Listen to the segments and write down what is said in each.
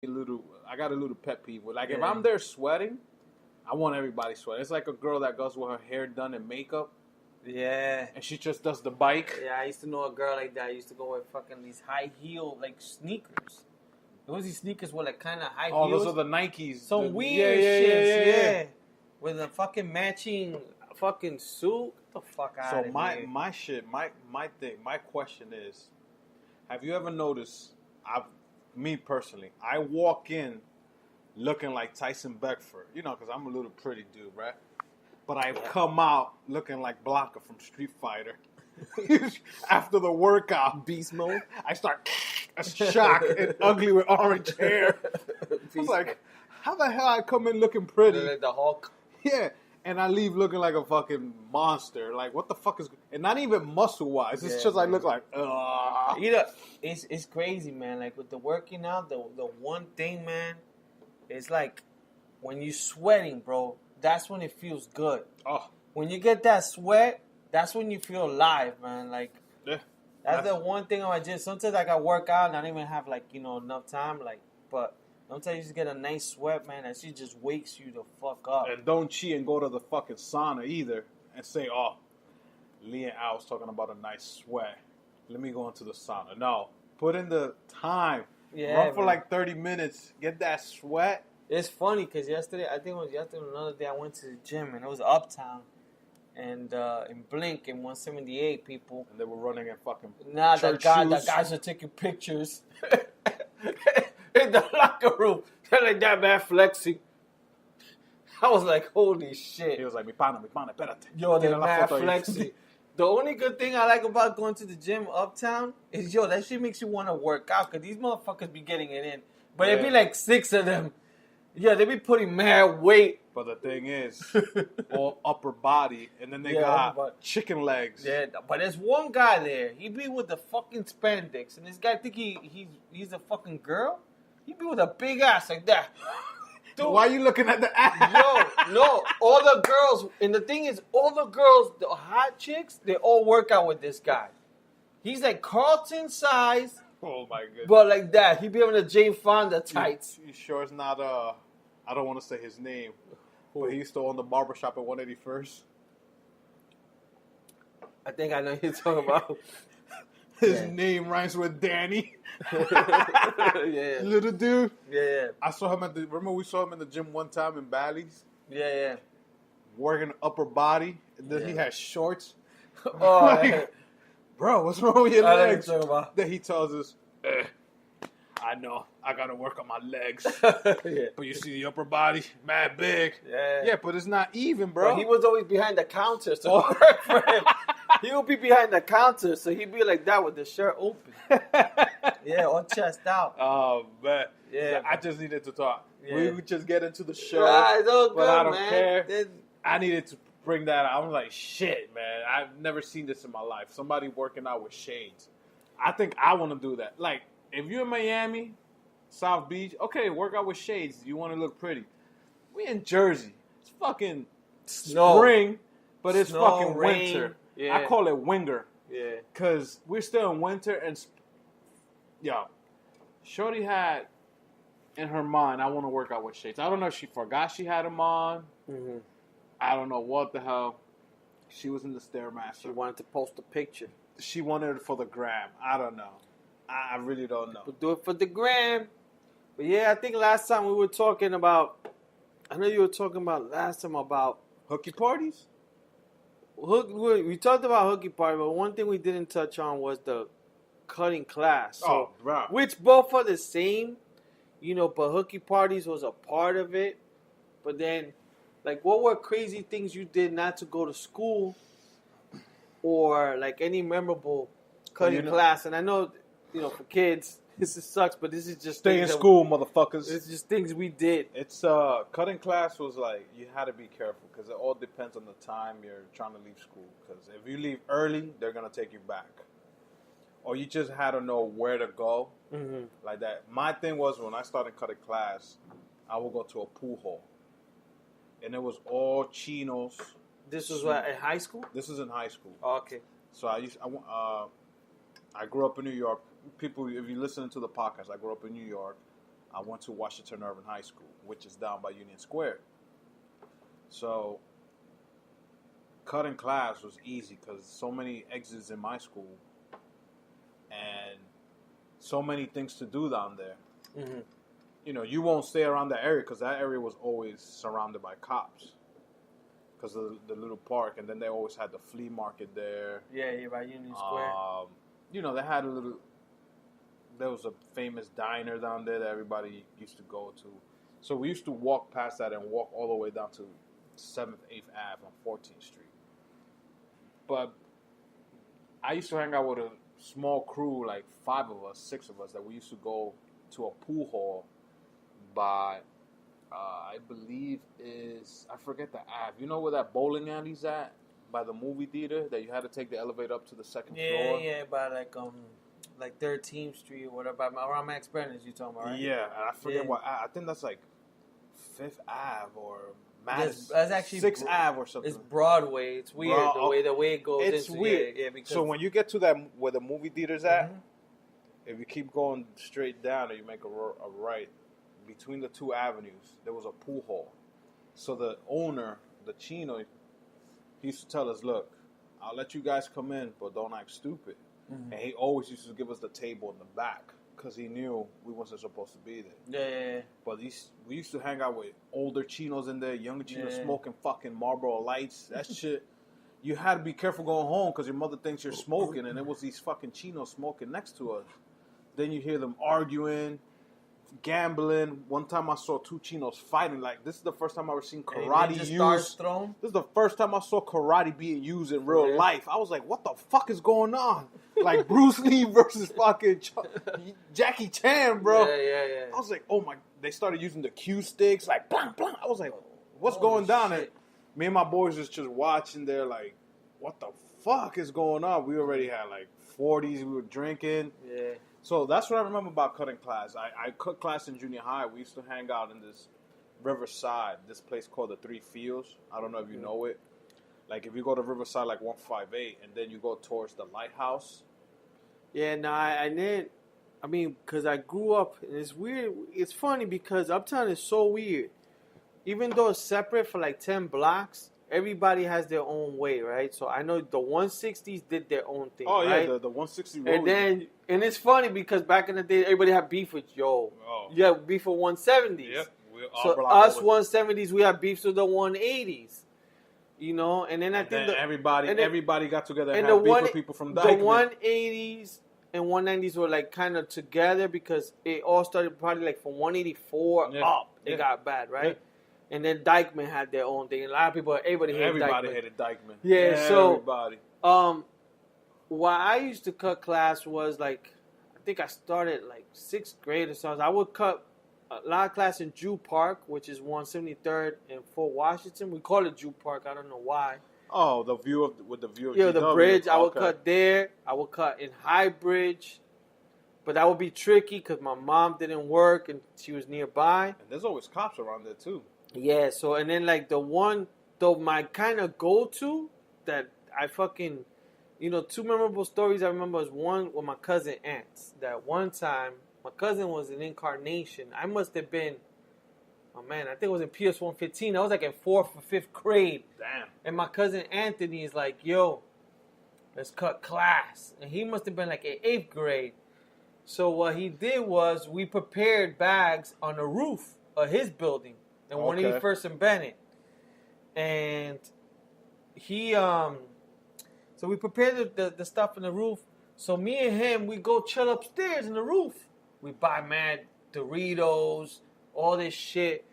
I got a little pet peeve with like if Yeah. I'm there sweating, I want everybody sweating. It's like a girl that goes with her hair done and makeup, Yeah. and she just does the bike. Yeah, I used to know a girl like that. I used to go with fucking these high heel like sneakers. Those these sneakers were like kind of high Oh, heels. those are the Nikes. Some weird shit. Yeah. With a fucking matching fucking suit. Get the fuck out So of here. my question is, have you ever noticed? Me personally, I walk in looking like Tyson Beckford, because I'm a little pretty dude, right? But I come out looking like Blanca from Street Fighter. After the workout, Beast mode. I start shocked and ugly with orange hair. I was like, how the hell I come in looking pretty? Like the Hulk. Yeah, and I leave looking like a fucking monster. Like, what the fuck is... And not even muscle-wise. It's just I look like, ugh. It's crazy, man. Like, with the working out, the one thing, man, it's like, when you're sweating, bro, that's when it feels good. Oh. When you get that sweat, that's when you feel alive, man. Like, Yeah. That's the one thing I just... Sometimes, like, I work out and I don't even have, like, enough time, like, but... Sometimes you just get a nice sweat, man. That shit just wakes you the fuck up. And don't cheat and go to the fucking sauna either and say, oh, Lee and Al was talking about a nice sweat. Let me go into the sauna. No. Put in the time. Yeah, run for man. like 30 minutes. Get that sweat. It's funny because yesterday, I think it was yesterday or another day, I went to the gym and it was Uptown. And in Blink in 178, people. And they were running in fucking the guys are taking pictures. In the locker room. They're like that, man, flexing. I was like, holy shit. He was like, mi pana, espérate. Yo, they're Tira la mad foto ahí. flexing. The only good thing I like about going to the gym Uptown is, that shit makes you want to work out because these motherfuckers be getting it in. But it'd be like 6 of them. Yeah, they be putting mad weight. But the thing is, all upper body, and then they got chicken legs. Yeah, but there's one guy there. He be with the fucking spandex, and this guy think he's a fucking girl. He be with a big ass like that. Dude, why are you looking at the ass? No, all the girls, and the thing is, all the girls, the hot chicks, they all work out with this guy. He's like Carlton size. Oh my goodness. But like that, he be having the Jane Fonda tights. You sure it's not, I don't want to say his name, but he used to own the barbershop at 181st. I think I know who you're talking about. His name rhymes with Danny. Yeah. Little dude. Yeah. I saw him remember we saw him in the gym one time in Bally's? Yeah. Working upper body. And then he had shorts. Oh, like, bro, what's wrong with your legs? I know what you're talking about. Then he tells us, I know, I got to work on my legs. Yeah. But you see the upper body, mad big. Yeah. Yeah, but it's not even, bro. But he was always behind the counter, so it worked for him. He would be behind the counter, so he'd be like that with the shirt open. Yeah, all chest out. Oh, man. Yeah, I just needed to talk. Yeah. We would just get into the show. Right, it's all but good, I don't man. care. I needed to bring that out. I was like, shit, man. I've never seen this in my life. Somebody working out with shades. I think I want to do that. Like, if you're in Miami, South Beach, okay, work out with shades. You want to look pretty. We in Jersey. It's fucking spring, but it's fucking rain. winter. Yeah. I call it winger. Yeah. Because we're still in winter and... Shorty had in her mind, I want to work out with shades. I don't know if she forgot she had them on. Mm-hmm. I don't know what the hell. She was in the Stairmaster. She wanted to post a picture. She wanted it for the gram. I don't know. I really don't know. But do it for the gram. But yeah, I think last time we were talking about... I know you were talking about last time about... Hooky parties? We talked about hooky party, but one thing we didn't touch on was the cutting class. So, bro. Which both are the same, but hooky parties was a part of it. But then, like, what were crazy things you did not to go to school or, like, any memorable cutting class? And I know, for kids, this sucks, but this is just... Stay in school, motherfuckers. It's just things we did. It's, cutting class was like, you had to be careful because it all depends on the time you're trying to leave school. Because if you leave early, they're going to take you back. Or you just had to know where to go, like that. My thing was when I started cutting class, I would go to a pool hall. And it was all chinos. This was what, in high school? This is in high school. Oh, okay. So I grew up in New York. People, if you're listening to the podcast, I grew up in New York. I went to Washington Irving High School, which is down by Union Square. So cutting class was easy because so many exits in my school and so many things to do down there. Mm-hmm. You know, you won't stay around that area because that area was always surrounded by cops because of the little park. And then they always had the flea market there. Yeah, by Union Square. You know, they had there was a famous diner down there that everybody used to go to. So we used to walk past that and walk all the way down to 7th, 8th Ave on 14th Street. But I used to hang out with a small crew, like 5 of us, 6 of us, that we used to go to a pool hall by, I believe I forget the Ave. You know where that bowling alley's at? By the movie theater, that you had to take the elevator up to the second floor? Yeah, by like 13th Street or whatever, around Max Brenner's you talking about, right? Yeah, I forget what, I think that's like 5th Ave or Madison. That's actually 6th Ave or something. It's Broadway. It's weird the way it goes. It's weird. Yeah, because so when you get to that where the movie theater's at, if you keep going straight down and you make a right, between the 2 avenues, there was a pool hall. So the owner, the Chino, he used to tell us, look, I'll let you guys come in, but don't act stupid. Mm-hmm. And he always used to give us the table in the back because he knew we wasn't supposed to be there. Yeah. But we used to hang out with older Chinos in there, younger Chinos smoking fucking Marlboro Lights. That shit, you had to be careful going home because your mother thinks you're smoking, and it was these fucking Chinos smoking next to us. Then you hear them arguing, gambling. One time I saw 2 Chinos fighting. Like, this is the first time I ever seen karate used. This is the first time I saw karate being used in real life. I was like, what the fuck is going on? Like Bruce Lee versus fucking Jackie Chan, bro. Yeah. I was like, oh my. They started using the cue sticks, like, blah, blah. I was like, what's going down? And me and my boys was just watching there, like, what the fuck is going on? We already had like 40s. We were drinking. Yeah. So that's what I remember about cutting class. I cut class in junior high. We used to hang out in this Riverside, this place called the 3 Fields. I don't know if you know it. Like, if you go to Riverside, like 158, and then you go towards the lighthouse. Yeah, no, I didn't. I mean, because I grew up, and it's weird. It's funny because Uptown is so weird. Even though it's separate for like 10 blocks, everybody has their own way, right? So I know the 160s did their own thing. Oh, right? yeah, the 160 road. And it's funny because back in the day, everybody had beef with Yeah, beef with 170s. Yep. So us 170s, we had beefs with the 180s. You know, and then everybody got together and had beef with people from Dykeman. The 180s and 190s were like kind of together because it all started probably like from 184 up. It got bad, right? Yeah. And then Dykeman had their own thing. A lot of people, everybody hated Dykeman. Yeah, so everybody. What I used to cut class was like, I think I started like 6th grade or something. I would cut a lot of class in Jew Park, which is 173rd in Fort Washington. We call it Jew Park. I don't know why. Oh, the view of GW. The bridge. I would cut there. I would cut in High Bridge, but that would be tricky because my mom didn't work and she was nearby. And there's always cops around there too. Yeah. So and then like my kind of go-to that I fucking, 2 memorable stories I remember was one with my cousin aunts. That one time my cousin was in Incarnation. I must have been. Oh man, I think it was in PS 115. I was like in 4th or 5th grade. Damn. And my cousin Anthony is like, yo, let's cut class. And he must have been like in 8th grade. So what he did was we prepared bags on the roof of his building in 181st and Bennett. And he, so we prepared the stuff in the roof. So me and him, we go chill upstairs in the roof. We buy mad Doritos, all this shit.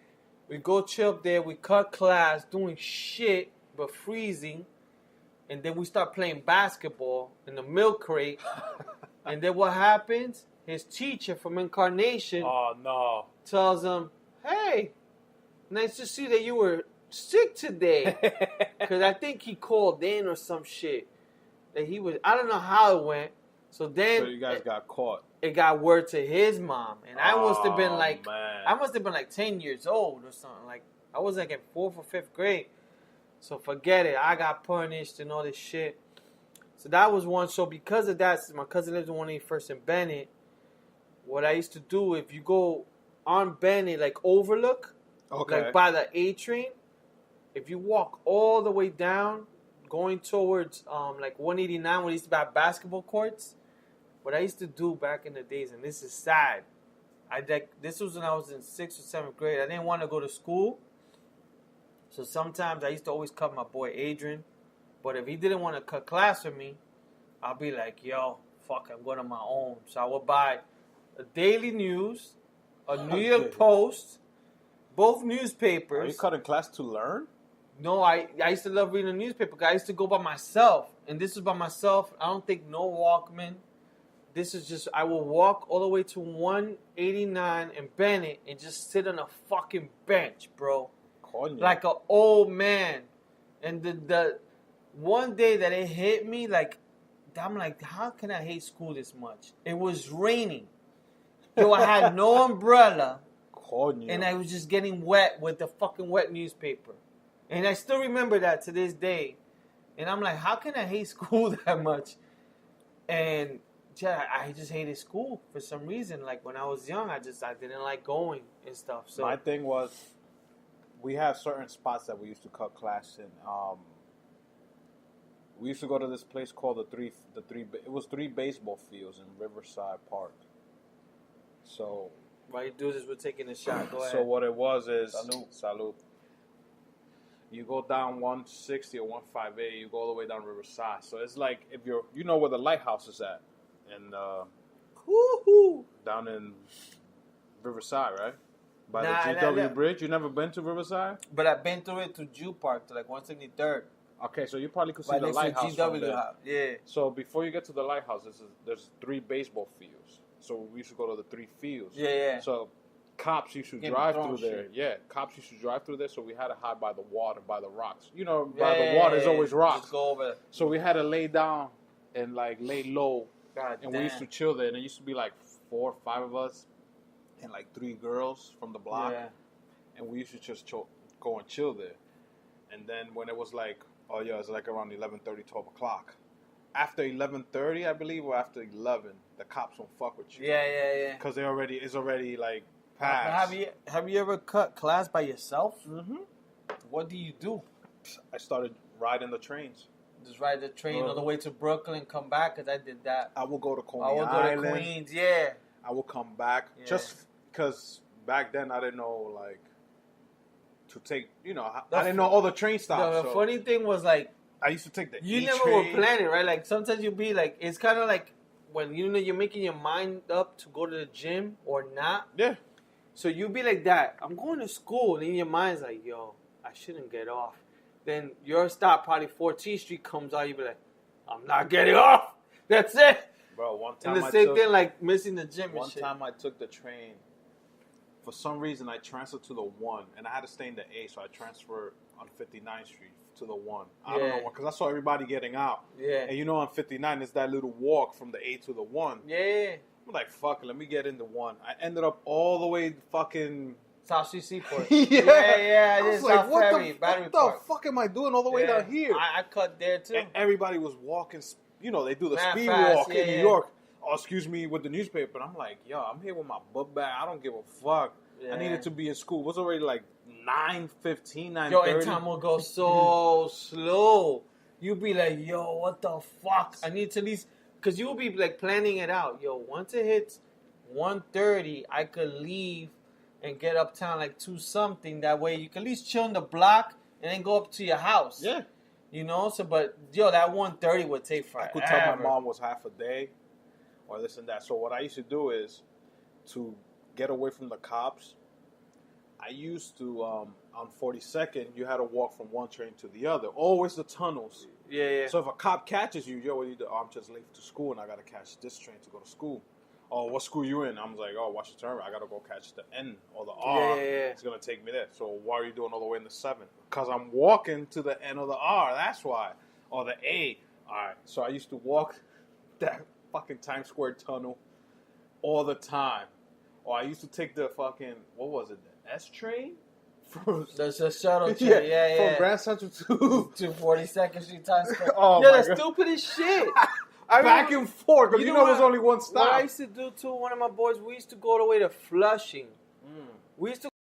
We go chill up there. We cut class, doing shit, but freezing. And then we start playing basketball in the milk crate. And then what happens? His teacher from Incarnation tells him, hey, nice to see that you were sick today. Because I think he called in or some shit. That he was, I don't know how it went. So you guys got caught. It got word to his mom, and I must have been like 10 years old or something. Like I was like in 4th or 5th grade. So forget it. I got punished and all this shit. So that was one. So because of that, since my cousin lives in 181st and Bennett, what I used to do, if you go on Bennett, like overlook, Okay. like by the A train. If you walk all the way down, going towards like 189, where they used to have basketball courts. What I used to do back in the days, and this is sad. This was when I was in 6th or 7th grade. I didn't want to go to school, so sometimes I used to always cut my boy Adrian. But if he didn't want to cut class with me, I'll be like, yo, fuck, I'm going on my own. So I would buy a Daily News, a New York Post, both newspapers. Are you cutting class to learn? No, I used to love reading the newspaper. I used to go by myself, and this was by myself. I don't think no Walkman. This is just, I will walk all the way to 189 and Bennett and just sit on a fucking bench, bro. Coño. Like an old man. And the one day that it hit me, like, I'm like, how can I hate school this much? It was raining. Yo, I had no umbrella. Coño. And I was just getting wet with the fucking wet newspaper. And I still remember that to this day. And I'm like, how can I hate school that much? And yeah, I just hated school for some reason. Like when I was young, I didn't like going and stuff. So my thing was, we had certain spots that we used to cut class in. We used to go to this place called it was 3 baseball fields in Riverside Park. So while you do this, we're taking a shot. Go ahead. So what it was is salud. You go down 160 or 158, you go all the way down Riverside. So it's like if you know where the lighthouse is at, and down in Riverside, right? By the GW Bridge. You never been to Riverside? But I've been through it to Jew Park, to like 173rd. Okay, so you probably could see the lighthouse from there. Yeah. So before you get to the lighthouse, there's 3 baseball fields. So we used to go to the 3 fields. Yeah. So cops used to drive through there. Yeah, cops used to drive through there. So we had to hide by the water, by the rocks. You know, by the water is always rocks. Just go over. So we had to lay down and like lay low. God and damn. We used to chill there. And it used to be like 4 or 5 of us and like 3 girls from the block. Yeah. And we used to just go and chill there. And then when it was like, it's like around 11:30, 12 o'clock. After 11:30, I believe, or after 11, the cops won't fuck with you. Yeah. Because it's already like past. Have you ever cut class by yourself? Mm-hmm. What do you do? I started riding the trains. Just ride the train all the way to Brooklyn, come back, because I did that. I will go to Coney Island. Island. Go to Queens, yeah. I will come back just because back then I didn't know like to take. I didn't know all the train stops. The funny thing was like I used to take the you E never train. were planning, right? Like sometimes you'll be like, it's kind of like when you're making your mind up to go to the gym or not. Yeah. So you'll be like that. I'm going to school, and in your mind's like, yo, I shouldn't get off. Then your stop, probably 14th Street, comes out. You be like, I'm not getting off. That's it. Bro, one time and the same thing, like missing the gym. One time I took the train. For some reason, I transferred to the 1, and I had to stay in the A, so I transferred on 59th Street to the 1. I don't know why, because I saw everybody getting out. Yeah. And on 59, it's that little walk from the A to the 1. Yeah. I'm like, fuck it, let me get in the 1. I ended up all the way fucking South Street Seaport. yeah. I was like, what the fuck am I doing all the way down here? I cut there too. And everybody was walking. They do the speed fast, walk in New York. Oh, excuse me, with the newspaper. And I'm like, yo, I'm here with my book bag. I don't give a fuck. I needed to be in school. It was already like 9:15, 9:30. Yo, and time will go so slow. You be like, yo, what the fuck? I need to at least, because you will be like planning it out. Yo, once it hits 1:30, I could leave and get uptown like 2 something. That way you can at least chill in the block and then go up to your house. Yeah. But yo, that 1:30 would take forever. I could tell my mom was half a day or this and that. So what I used to do is to get away from the cops. I used to, on 42nd, you had to walk from one train to the other. Always the tunnels. Yeah. So if a cop catches you, yo, what do you do? Oh, I'm just late to school and I got to catch this train to go to school. Oh, what school you in? I'm like, oh, watch your turn. I got to go catch the N or the R. Yeah. It's going to take me there. So why are you doing all the way in the 7? Because I'm walking to the N or the R. That's why. Or the A. All right. So I used to walk that fucking Times Square tunnel all the time. Or I used to take the fucking, what was it, the S train? There's a shuttle train, yeah. From Grand Central to 42nd Street, Times Square. Oh, yeah, my that's God. stupid as shit. Back and forth, because it was only one stop. What I used to do, too, one of my boys, we used to go all the way to Flushing. We used to